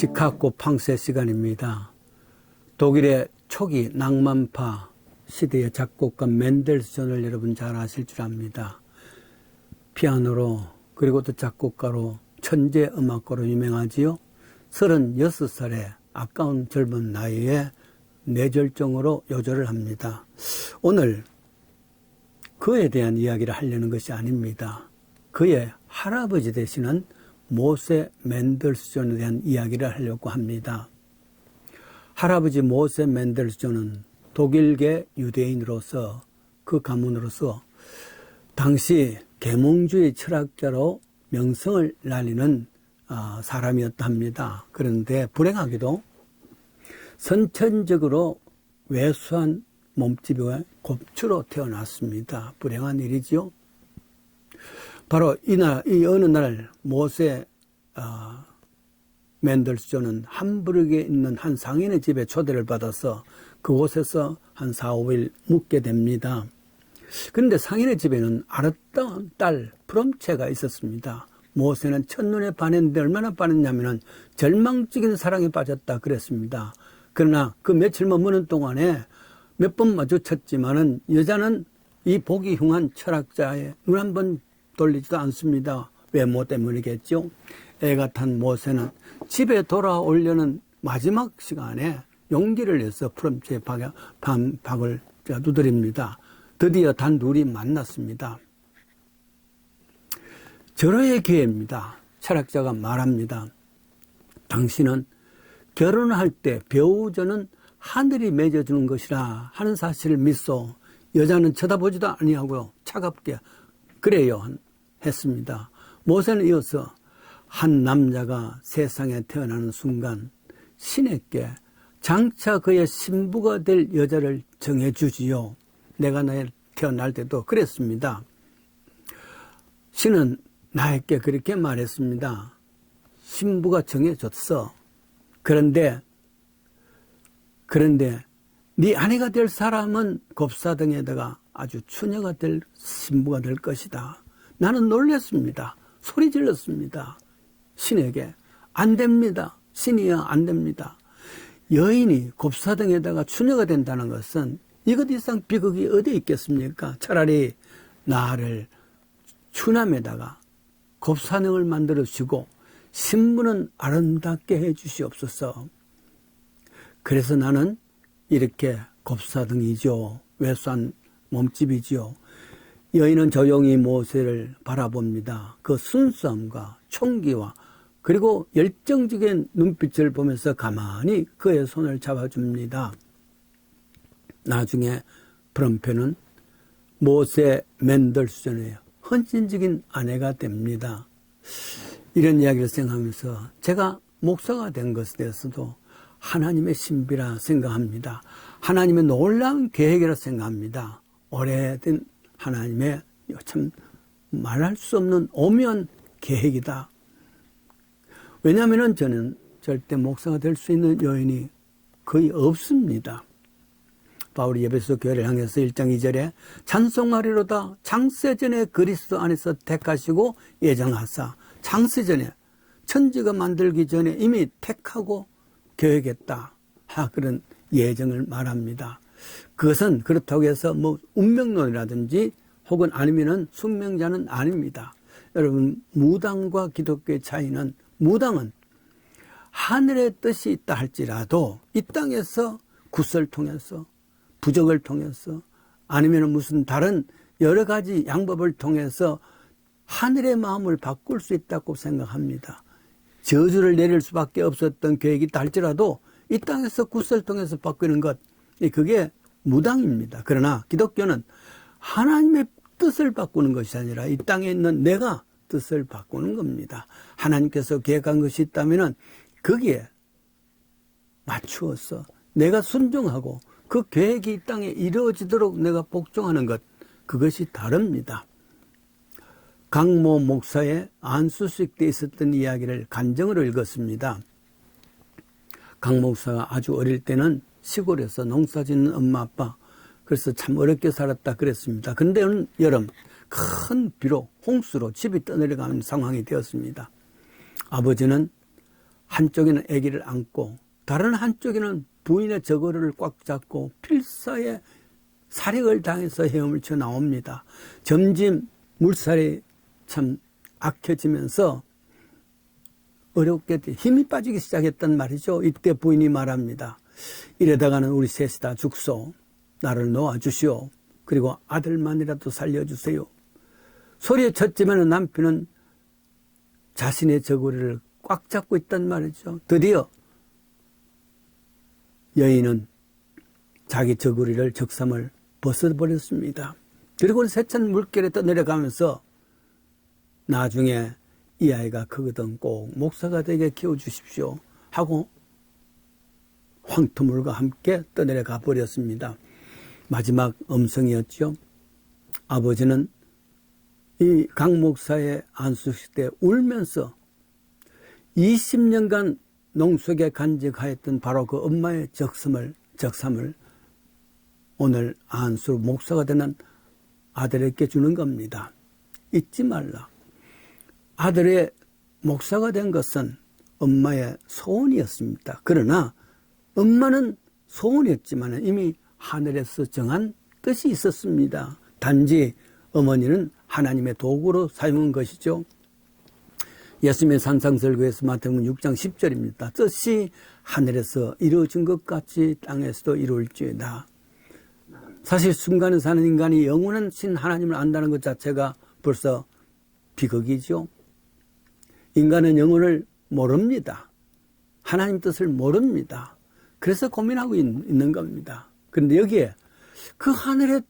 시카고 팡세 시간입니다. 독일의 초기 낭만파 시대의 작곡가 멘델스존을 여러분 잘 아실 줄 압니다. 피아노로 그리고 또 작곡가로 천재 음악가로 유명하지요. 36살의 아까운 젊은 나이에 뇌졸중으로 요절을 합니다. 오늘 그에 대한 이야기를 하려는 것이 아닙니다. 그의 할아버지 되시는 모세 멘델스존에 대한 이야기를 하려고 합니다. 할아버지 모세 멘델스존은 독일계 유대인으로서 그 가문으로서 당시 계몽주의 철학자로 명성을 날리는 사람이었다 합니다. 그런데 불행하게도 선천적으로 왜소한 몸집의 곱추로 태어났습니다. 불행한 일이지요. 바로 이 어느 날 모세 멘델스존은 함부르크에 있는 한 상인의 집에 초대를 받아서 그곳에서 한 4, 5일 묵게 됩니다. 그런데 상인의 집에는 아름다운 딸 프롬체가 있었습니다. 모세는 첫눈에 반했는데 얼마나 반했냐면 절망적인 사랑에 빠졌다 그랬습니다. 그러나 그 며칠 머무는 동안에 몇 번 마주쳤지만은 여자는 이 보기 흉한 철학자의 눈 한 번 돌리지도 않습니다. 외모 때문이겠죠. 애가 탄 모세는 집에 돌아오려는 마지막 시간에 용기를 내서 프롬체의 박을 두드립니다. 드디어 단둘이 만났습니다. 절호의 기회입니다. 철학자가 말합니다. 당신은 결혼할 때 배우자는 하늘이 맺어주는 것이라 하는 사실을 믿소. 여자는 쳐다보지도 아니하고요. 차갑게 그래요 했습니다. 모세는 이어서 한 남자가 세상에 태어나는 순간 신에게 장차 그의 신부가 될 여자를 정해주지요. 내가 태어날 때도 그랬습니다. 신은 나에게 그렇게 말했습니다. 신부가 정해졌어. 그런데 네 아내가 될 사람은 곱사등에다가 아주 처녀가 될 신부가 될 것이다. 나는 놀랐습니다. 소리 질렀습니다. 신에게 안 됩니다. 신이야 안 됩니다. 여인이 곱사등에다가 처녀가 된다는 것은 이것 이상 비극이 어디 있겠습니까? 차라리 나를 추남에다가 곱사등을 만들어 주고 신부는 아름답게 해 주시옵소서. 그래서 나는 이렇게 곱사등이죠. 왜소한 몸집이지요. 여인은 조용히 모세를 바라봅니다. 그 순수함과 총기와 그리고 열정적인 눈빛을 보면서 가만히 그의 손을 잡아줍니다. 나중에 프롬페는 모세 멘델스존의 헌신적인 아내가 됩니다. 이런 이야기를 생각하면서 제가 목사가 된 것에 대해서도 하나님의 신비라 생각합니다. 하나님의 놀라운 계획이라 생각합니다. 오래된 하나님의 참 말할 수 없는 오묘한 계획이다. 왜냐하면 저는 절대 목사가 될 수 있는 여인이 거의 없습니다. 바울이 에베소 교회를 향해서 1장 2절에 찬송하리로다 창세전에 그리스도 안에서 택하시고 예정하사 창세전에 천지가 만들기 전에 이미 택하고 계획했다. 그런 예정을 말합니다. 그것은 그렇다고 해서 운명론이라든지 혹은 아니면은 숙명자는 아닙니다. 여러분 무당과 기독교의 차이는 무당은 하늘의 뜻이 있다 할지라도 이 땅에서 굿을 통해서 부적을 통해서 아니면 무슨 다른 여러 가지 양법을 통해서 하늘의 마음을 바꿀 수 있다고 생각합니다. 저주를 내릴 수밖에 없었던 계획이 있다 할지라도 이 땅에서 굿을 통해서 바꾸는 것, 그게 무당입니다. 그러나 기독교는 하나님의 뜻을 바꾸는 것이 아니라 이 땅에 있는 내가 뜻을 바꾸는 겁니다. 하나님께서 계획한 것이 있다면 거기에 맞추어서 내가 순종하고 그 계획이 이 땅에 이루어지도록 내가 복종하는 것, 그것이 다릅니다. 강모 목사의 안수식 때 있었던 이야기를 간증으로 읽었습니다. 강 목사가 아주 어릴 때는 시골에서 농사 짓는 엄마 아빠, 그래서 참 어렵게 살았다 그랬습니다. 그런데 어느 여름 큰 비로 홍수로 집이 떠내려가는 상황이 되었습니다. 아버지는 한쪽에는 아기를 안고 다른 한쪽에는 부인의 저고리를 꽉 잡고 필사에 살해를 당해서 헤엄을 쳐 나옵니다. 점점 물살이 참 악해지면서 어렵게 힘이 빠지기 시작했단 말이죠. 이때 부인이 말합니다. 이러다가는 우리 셋이 다 죽소. 나를 놓아주시오. 그리고 아들만이라도 살려주세요. 소리쳤지만 남편은 자신의 저고리를 꽉 잡고 있단 말이죠. 드디어 여인은 자기 저고리를 적삼을 벗어버렸습니다. 그리고 세찬 물결에 떠내려가면서 나중에 이 아이가 크거든 꼭 목사가 되게 키워주십시오 하고 황토물과 함께 떠내려가 버렸습니다. 마지막 음성이었죠. 아버지는 이 강 목사의 안수식 때 울면서 20년간 농속에 간직하였던 바로 그 엄마의 적삼을 오늘 안수 목사가 되는 아들에게 주는 겁니다. 잊지 말라. 아들의 목사가 된 것은 엄마의 소원이었습니다. 그러나 엄마는 소원이었지만 이미 하늘에서 정한 뜻이 있었습니다. 단지 어머니는 하나님의 도구로 사용한 것이죠. 예수님의 산상설교에서 마태복음 6장 10절입니다. 뜻이 하늘에서 이루어진 것 같이 땅에서도 이루어질지어다. 사실 순간에 사는 인간이 영원한 신 하나님을 안다는 것 자체가 벌써 비극이죠. 인간은 영혼을 모릅니다. 하나님 뜻을 모릅니다. 그래서 고민하고 있는 겁니다. 그런데 여기에 그 하늘의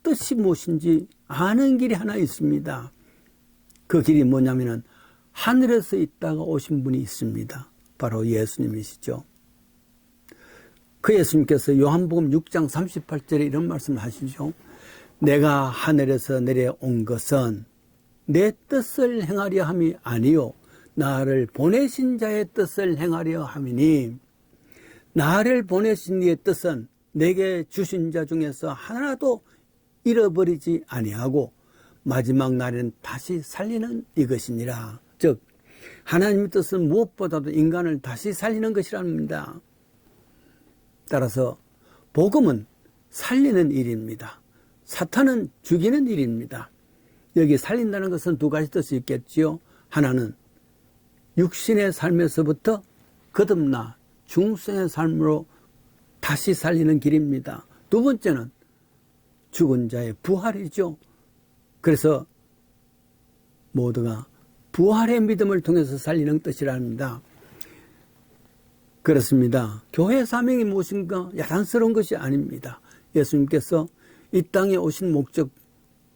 뜻이 무엇인지 아는 길이 하나 있습니다. 그 길이 뭐냐면은 하늘에서 있다가 오신 분이 있습니다. 바로 예수님이시죠. 그 예수님께서 요한복음 6장 38절에 이런 말씀을 하시죠. 내가 하늘에서 내려온 것은 내 뜻을 행하려 함이 아니요 나를 보내신 자의 뜻을 행하려 함이니 나를 보내신 이의 뜻은 내게 주신 자 중에서 하나도 잃어버리지 아니하고 마지막 날에는 다시 살리는 이것이니라. 즉 하나님의 뜻은 무엇보다도 인간을 다시 살리는 것이랍니다. 따라서 복음은 살리는 일입니다. 사탄은 죽이는 일입니다. 여기 살린다는 것은 두 가지 뜻이 있겠지요. 하나는 육신의 삶에서부터 거듭나 중생의 삶으로 다시 살리는 길입니다. 두 번째는 죽은 자의 부활이죠. 그래서 모두가 부활의 믿음을 통해서 살리는 뜻이랍니다. 그렇습니다. 교회 사명이 무엇인가 야단스러운 것이 아닙니다. 예수님께서 이 땅에 오신 목적,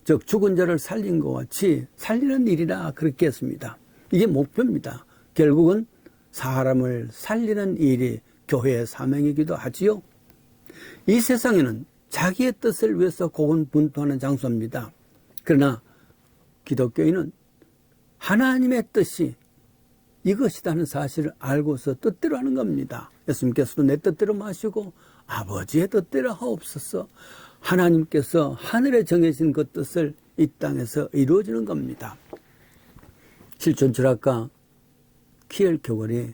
즉 죽은 자를 살린 것 같이 살리는 일이라 그렇게 했습니다. 이게 목표입니다. 결국은 사람을 살리는 일이 교회의 사명이기도 하지요. 이 세상에는 자기의 뜻을 위해서 고군분투하는 장소입니다. 그러나 기독교인은 하나님의 뜻이 이것이라는 사실을 알고서 뜻대로 하는 겁니다. 예수님께서도 내 뜻대로 마시고 아버지의 뜻대로 하옵소서. 하나님께서 하늘에 정해진 그 뜻을 이 땅에서 이루어지는 겁니다. 실존철학가 키엘케골이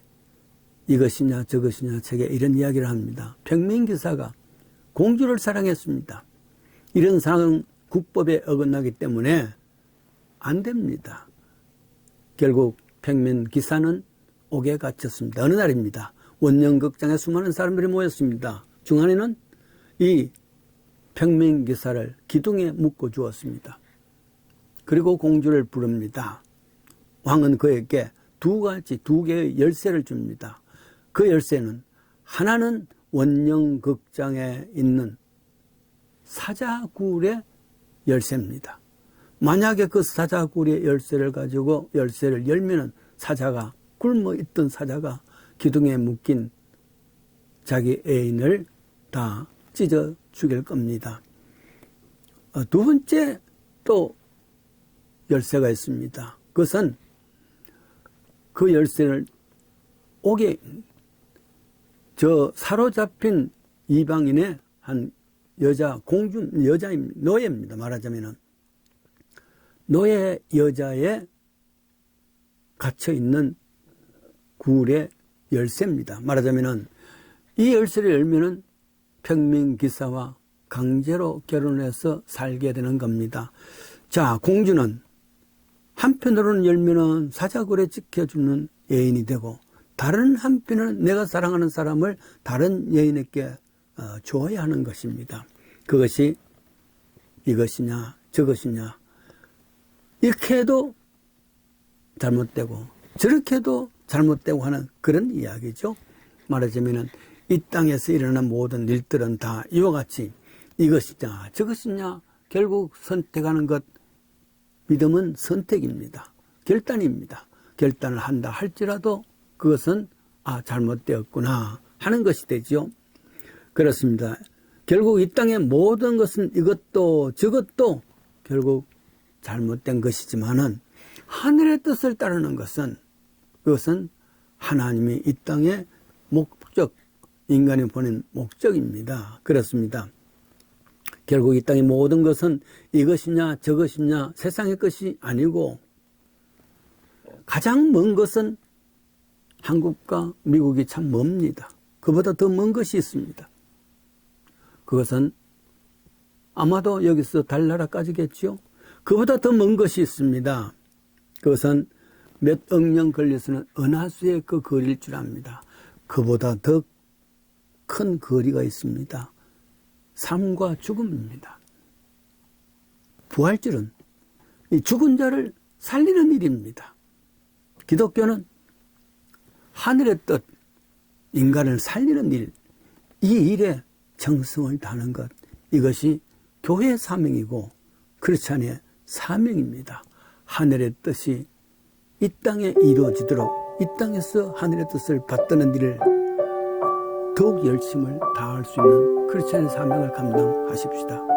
이것이냐 저것이냐 책에 이런 이야기를 합니다. 평민기사가 공주를 사랑했습니다. 이런 사랑은 국법에 어긋나기 때문에 안 됩니다. 결국 평민기사는 옥에 갇혔습니다. 어느 날입니다. 원령극장에 수많은 사람들이 모였습니다. 중간에는 이 평민기사를 기둥에 묶어 주었습니다. 그리고 공주를 부릅니다. 왕은 그에게 두 개의 열쇠를 줍니다. 그 열쇠는 하나는 원령극장에 있는 사자굴의 열쇠입니다. 만약에 그 사자굴의 열쇠를 가지고 열쇠를 열면은 사자가 굶어 있던 사자가 기둥에 묶인 자기 애인을 다 찢어 죽일 겁니다. 두 번째 또 열쇠가 있습니다. 그것은 그 열쇠를 옥에 사로잡힌 이방인의 한 노예입니다. 말하자면은 노예 여자에 갇혀있는 굴의 열쇠입니다. 말하자면은 이 열쇠를 열면은 평민기사와 강제로 결혼해서 살게 되는 겁니다. 자, 공주는 한편으로는 열면은 사자굴에 지켜주는 여인이 되고, 다른 한편은 내가 사랑하는 사람을 다른 여인에게 줘야 하는 것입니다. 그것이 이것이냐 저것이냐, 이렇게 해도 잘못되고 저렇게 해도 잘못되고 하는 그런 이야기죠. 말하자면 이 땅에서 일어나는 모든 일들은 다 이와 같이 이것이냐 저것이냐 결국 선택하는 것, 믿음은 선택입니다. 결단입니다. 결단을 한다 할지라도 그것은 잘못되었구나 하는 것이 되죠. 그렇습니다. 결국 이 땅의 모든 것은 이것도 저것도 결국 잘못된 것이지만은 하늘의 뜻을 따르는 것은, 그것은 하나님이 이 땅의 목적, 인간이 보낸 목적입니다. 그렇습니다. 결국 이 땅의 모든 것은 이것이냐 저것이냐 세상의 것이 아니고, 가장 먼 것은 한국과 미국이 참 멉니다. 그보다 더 먼 것이 있습니다. 그것은 아마도 여기서 달나라까지겠죠. 그보다 더 먼 것이 있습니다. 그것은 몇 억 년 걸려서는 은하수의 그 거리일 줄 압니다. 그보다 더 큰 거리가 있습니다. 삶과 죽음입니다. 부활절은 이 죽은 자를 살리는 일입니다. 기독교는 하늘의 뜻, 인간을 살리는 일, 이 일에 정성을 다하는 것, 이것이 교회의 사명이고 크리스찬의 사명입니다. 하늘의 뜻이 이 땅에 이루어지도록, 이 땅에서 하늘의 뜻을 받드는 일을 더욱 열심을 다할 수 있는 크리스찬의 사명을 감당하십시다.